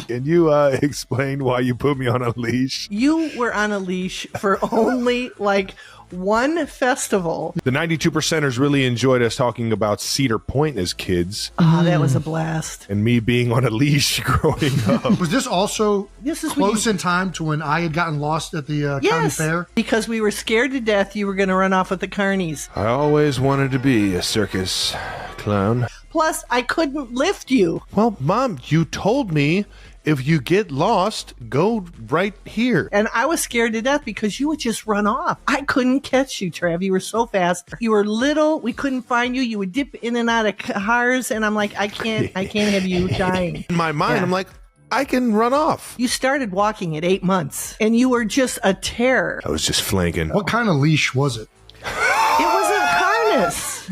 Can you explain why you put me on a leash? You were on a leash for only like one festival. The 92%ers really enjoyed us talking about Cedar Point as kids. Oh, that was a blast. And me being on a leash growing up. Was this also This is close in time to when I had gotten lost at the county fair? Because we were scared to death you were going to run off with the carnies. I always wanted to be a circus clown. Plus, I couldn't lift you. Well, Mom, you told me if you get lost, go right here. And I was scared to death because you would just run off. I couldn't catch you, Trav. You were so fast. You were little. We couldn't find you. You would dip in and out of cars. And I'm like, I can't have you dying. In my mind, I'm like, I can run off. You started walking at 8 months and you were just a terror. I was just flanking. What kind of leash was it? It was a harness.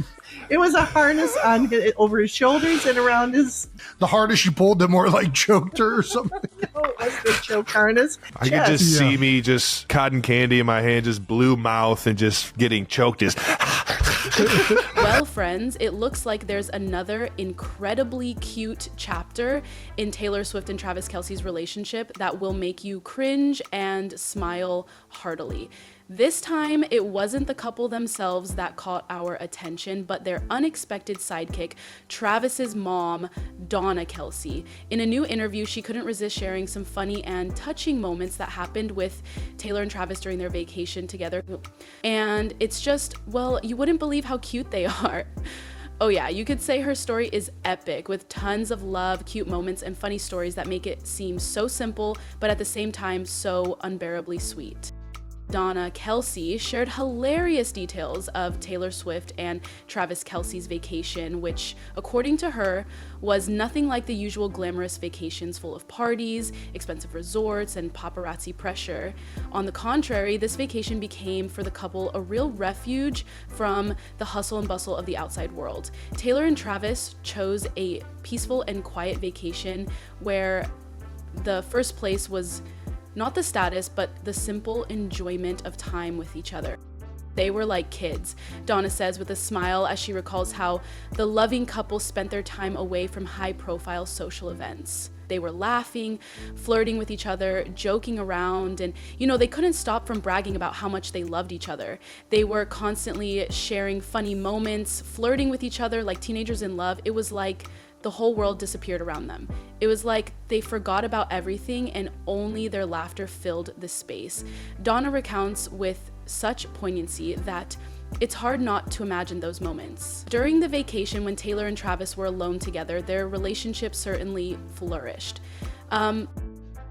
It was a harness over his shoulders and around his... The hardest you pulled, the more like choked her or something. No, it was the choke harness. I could just see me just cotton candy in my hand, just blue mouth and just getting choked. Well, friends, it looks like there's another incredibly cute chapter in Taylor Swift and Travis Kelsey's relationship that will make you cringe and smile heartily. This time, it wasn't the couple themselves that caught our attention, but their unexpected sidekick, Travis's mom, Donna Kelce. In a new interview, she couldn't resist sharing some funny and touching moments that happened with Taylor and Travis during their vacation together. And it's just, well, you wouldn't believe how cute they are. Oh yeah, you could say her story is epic with tons of love, cute moments, and funny stories that make it seem so simple, but at the same time, so unbearably sweet. Donna Kelce shared hilarious details of Taylor Swift and Travis Kelce's vacation, which, according to her, was nothing like the usual glamorous vacations full of parties, expensive resorts, and paparazzi pressure. On the contrary, this vacation became, for the couple, a real refuge from the hustle and bustle of the outside world. Taylor and Travis chose a peaceful and quiet vacation where the first place was not the status, but the simple enjoyment of time with each other. They were like kids, Donna says with a smile as she recalls how the loving couple spent their time away from high-profile social events. They were laughing, flirting with each other, joking around, and, they couldn't stop from bragging about how much they loved each other. They were constantly sharing funny moments, flirting with each other like teenagers in love. It was like the whole world disappeared around them. It was like they forgot about everything and only their laughter filled the space. Donna recounts with such poignancy that it's hard not to imagine those moments. During the vacation when Taylor and Travis were alone together, their relationship certainly flourished.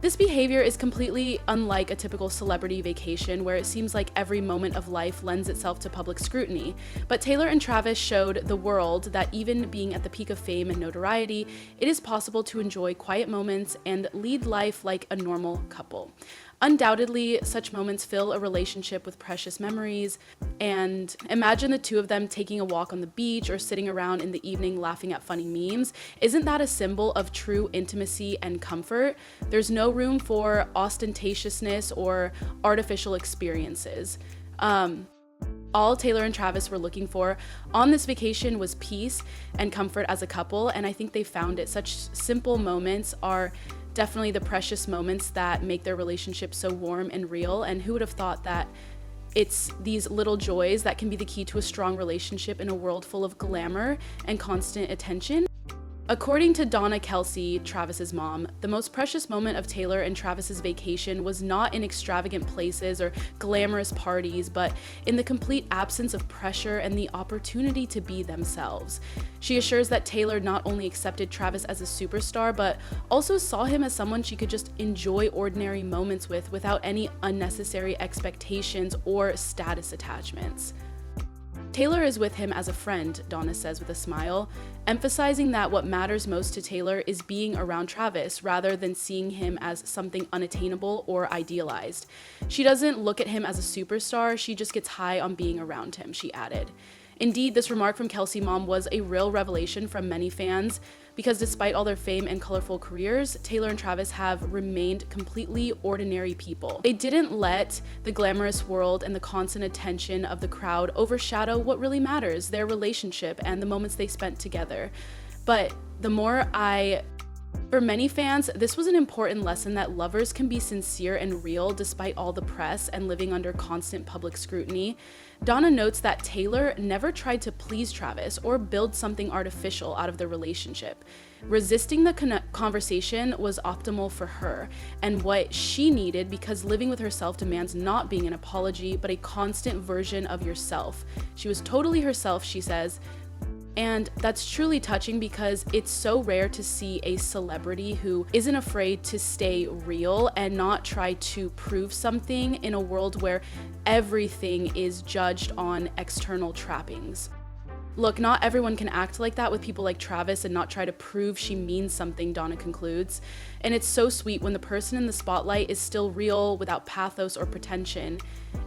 This behavior is completely unlike a typical celebrity vacation where it seems like every moment of life lends itself to public scrutiny. But Taylor and Travis showed the world that even being at the peak of fame and notoriety, it is possible to enjoy quiet moments and lead life like a normal couple. Undoubtedly, such moments fill a relationship with precious memories, and imagine the two of them taking a walk on the beach or sitting around in the evening laughing at funny memes. Isn't that a symbol of true intimacy and comfort? There's no room for ostentatiousness or artificial experiences. All Taylor and Travis were looking for on this vacation was peace and comfort as a couple, and I think they found it. Such simple moments are definitely the precious moments that make their relationship so warm and real. And who would have thought that it's these little joys that can be the key to a strong relationship in a world full of glamour and constant attention? According to Donna Kelce, Travis's mom, the most precious moment of Taylor and Travis's vacation was not in extravagant places or glamorous parties, but in the complete absence of pressure and the opportunity to be themselves. She assures that Taylor not only accepted Travis as a superstar, but also saw him as someone she could just enjoy ordinary moments with without any unnecessary expectations or status attachments. Taylor is with him as a friend, Donna says with a smile, emphasizing that what matters most to Taylor is being around Travis rather than seeing him as something unattainable or idealized. She doesn't look at him as a superstar, she just gets high on being around him, she added. Indeed, this remark from Kelce mom was a real revelation from many fans, because despite all their fame and colorful careers, Taylor and Travis have remained completely ordinary people. They didn't let the glamorous world and the constant attention of the crowd overshadow what really matters, their relationship and the moments they spent together. But the more I For many fans, this was an important lesson that lovers can be sincere and real despite all the press and living under constant public scrutiny. Donna notes that Taylor never tried to please Travis or build something artificial out of their relationship. Resisting the conversation was optimal for her and what she needed, because living with herself demands not being an apology, but a constant version of yourself. She was totally herself, she says. And that's truly touching because it's so rare to see a celebrity who isn't afraid to stay real and not try to prove something in a world where everything is judged on external trappings. Look, not everyone can act like that with people like Travis and not try to prove she means something, Donna concludes. And it's so sweet when the person in the spotlight is still real without pathos or pretension.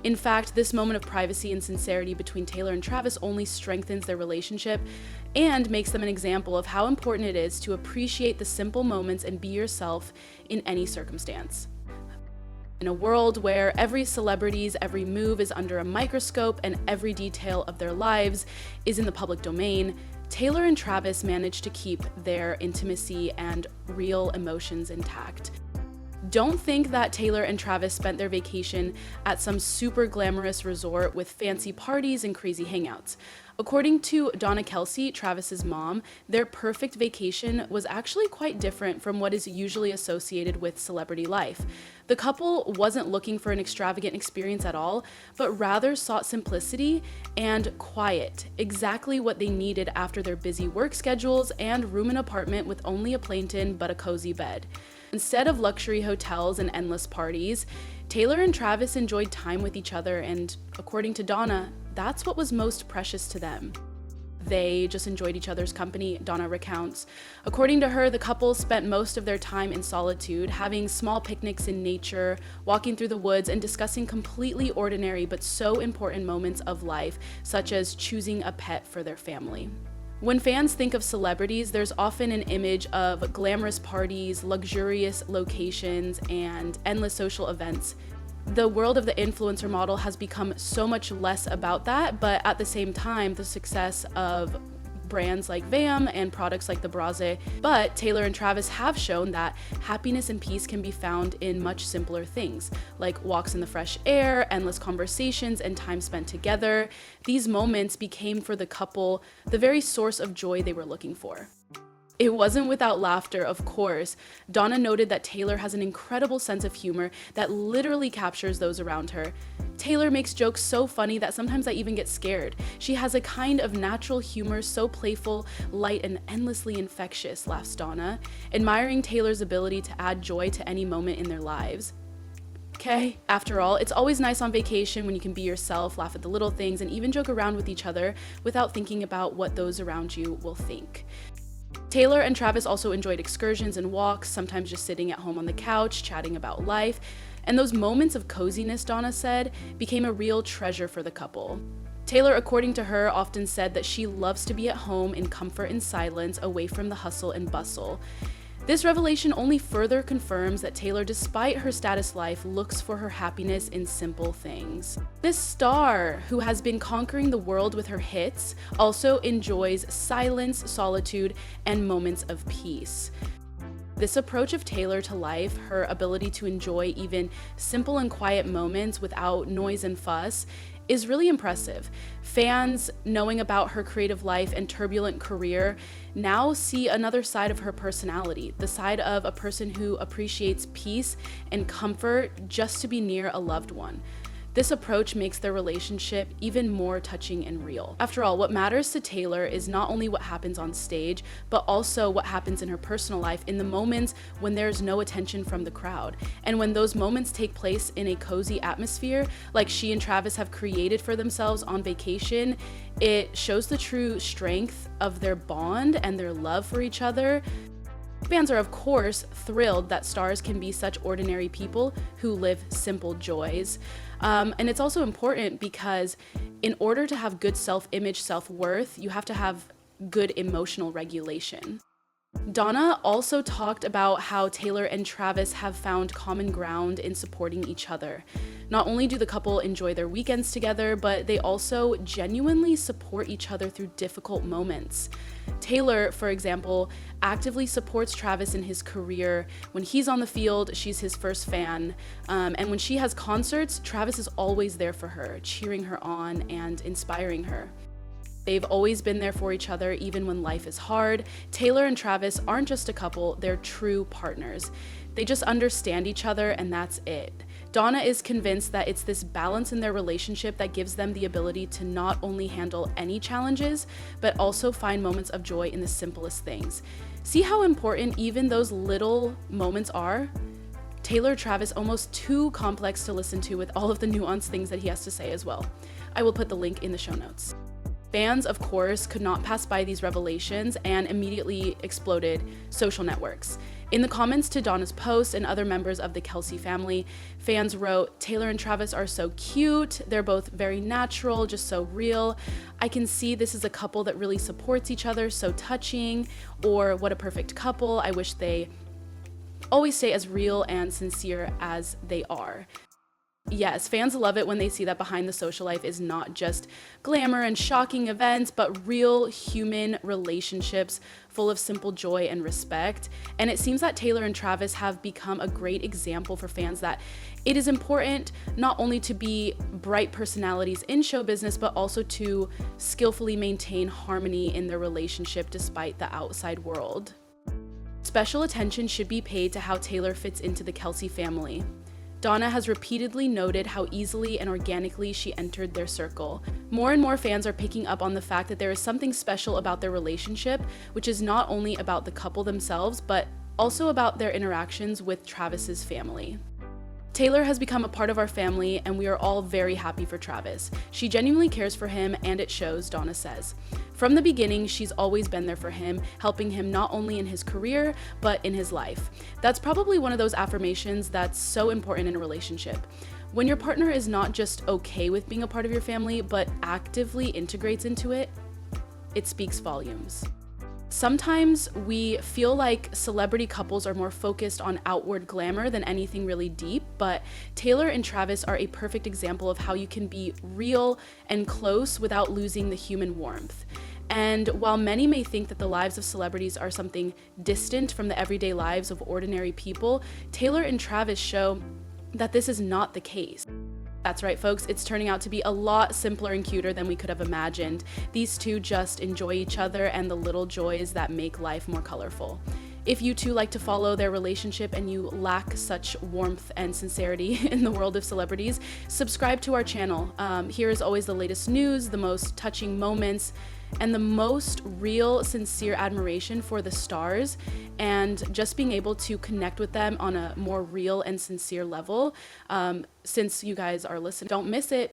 In fact, this moment of privacy and sincerity between Taylor and Travis only strengthens their relationship and makes them an example of how important it is to appreciate the simple moments and be yourself in any circumstance. In a world where every celebrity's every move is under a microscope and every detail of their lives is in the public domain, Taylor and Travis managed to keep their intimacy and real emotions intact. Don't think that Taylor and Travis spent their vacation at some super glamorous resort with fancy parties and crazy hangouts. According to Donna Kelce, Travis's mom, their perfect vacation was actually quite different from what is usually associated with celebrity life. The couple wasn't looking for an extravagant experience at all, but rather sought simplicity and quiet, exactly what they needed after their busy work schedules and room and apartment with only a plain but a cozy bed. Instead of luxury hotels and endless parties, Taylor and Travis enjoyed time with each other, and according to Donna, that's what was most precious to them. They just enjoyed each other's company, Donna recounts. According to her, the couple spent most of their time in solitude, having small picnics in nature, walking through the woods, and discussing completely ordinary but so important moments of life, such as choosing a pet for their family. When fans think of celebrities, there's often an image of glamorous parties, luxurious locations, and endless social events. The world of the influencer model has become so much less about that, but at the same time, the success of brands like VAM and products like the Braze. But Taylor and Travis have shown that happiness and peace can be found in much simpler things, like walks in the fresh air, endless conversations, and time spent together. These moments became for the couple the very source of joy they were looking for. It wasn't without laughter, of course. Donna noted that Taylor has an incredible sense of humor that literally captures those around her. Taylor makes jokes so funny that sometimes I even get scared. She has a kind of natural humor so playful, light, and endlessly infectious, laughs Donna, admiring Taylor's ability to add joy to any moment in their lives. Okay, after all, it's always nice on vacation when you can be yourself, laugh at the little things, and even joke around with each other without thinking about what those around you will think. Taylor and Travis also enjoyed excursions and walks, sometimes just sitting at home on the couch, chatting about life. And those moments of coziness, Donna said, became a real treasure for the couple. Taylor, according to her, often said that she loves to be at home in comfort and silence, away from the hustle and bustle. This revelation only further confirms that Taylor, despite her status life, looks for her happiness in simple things. This star, who has been conquering the world with her hits, also enjoys silence, solitude, and moments of peace. This approach of Taylor to life, her ability to enjoy even simple and quiet moments without noise and fuss, is really impressive. Fans, knowing about her creative life and turbulent career, now see another side of her personality, the side of a person who appreciates peace and comfort just to be near a loved one. This approach makes their relationship even more touching and real. After all, what matters to Taylor is not only what happens on stage, but also what happens in her personal life in the moments when there's no attention from the crowd. And when those moments take place in a cozy atmosphere, like she and Travis have created for themselves on vacation, it shows the true strength of their bond and their love for each other. Fans are, of course, thrilled that stars can be such ordinary people who live simple joys. And it's also important because in order to have good self-image, self-worth, you have to have good emotional regulation. Donna also talked about how Taylor and Travis have found common ground in supporting each other. Not only do the couple enjoy their weekends together, but they also genuinely support each other through difficult moments. Taylor, for example, actively supports Travis in his career. When he's on the field, she's his first fan. And when she has concerts, Travis is always there for her, cheering her on and inspiring her. They've always been there for each other, even when life is hard. Taylor and Travis aren't just a couple, they're true partners. They just understand each other, and that's it. Donna is convinced that it's this balance in their relationship that gives them the ability to not only handle any challenges, but also find moments of joy in the simplest things. See how important even those little moments are? Taylor Travis almost too complex to listen to with all of the nuanced things that he has to say as well. I will put the link in the show notes. Fans, of course, could not pass by these revelations and immediately exploded social networks. In the comments to Donna's post and other members of the Kelce family, fans wrote, "Taylor and Travis are so cute. They're both very natural, just so real. I can see this is a couple that really supports each other, so touching." Or, "What a perfect couple. I wish they always stay as real and sincere as they are." Yes, fans love it when they see that behind the social life is not just glamour and shocking events, but real human relationships full of simple joy and respect. And it seems that Taylor and Travis have become a great example for fans that it is important not only to be bright personalities in show business, but also to skillfully maintain harmony in their relationship despite the outside world. Special attention should be paid to how Taylor fits into the Kelce family. Donna has repeatedly noted how easily and organically she entered their circle. More and more fans are picking up on the fact that there is something special about their relationship, which is not only about the couple themselves, but also about their interactions with Travis's family. Taylor has become a part of our family, and we are all very happy for Travis. She genuinely cares for him, and it shows, Donna says. From the beginning, she's always been there for him, helping him not only in his career, but in his life. That's probably one of those affirmations that's so important in a relationship. When your partner is not just okay with being a part of your family, but actively integrates into it, it speaks volumes. Sometimes we feel like celebrity couples are more focused on outward glamour than anything really deep, but Taylor and Travis are a perfect example of how you can be real and close without losing the human warmth. And while many may think that the lives of celebrities are something distant from the everyday lives of ordinary people, Taylor and Travis show that this is not the case. That's right, folks, it's turning out to be a lot simpler and cuter than we could have imagined. These two just enjoy each other and the little joys that make life more colorful. If you too like to follow their relationship and you lack such warmth and sincerity in the world of celebrities, subscribe to our channel. Here is always the latest news, the most touching moments, and the most real, sincere admiration for the stars, and just being able to connect with them on a more real and sincere level. Since you guys are listening, don't miss it.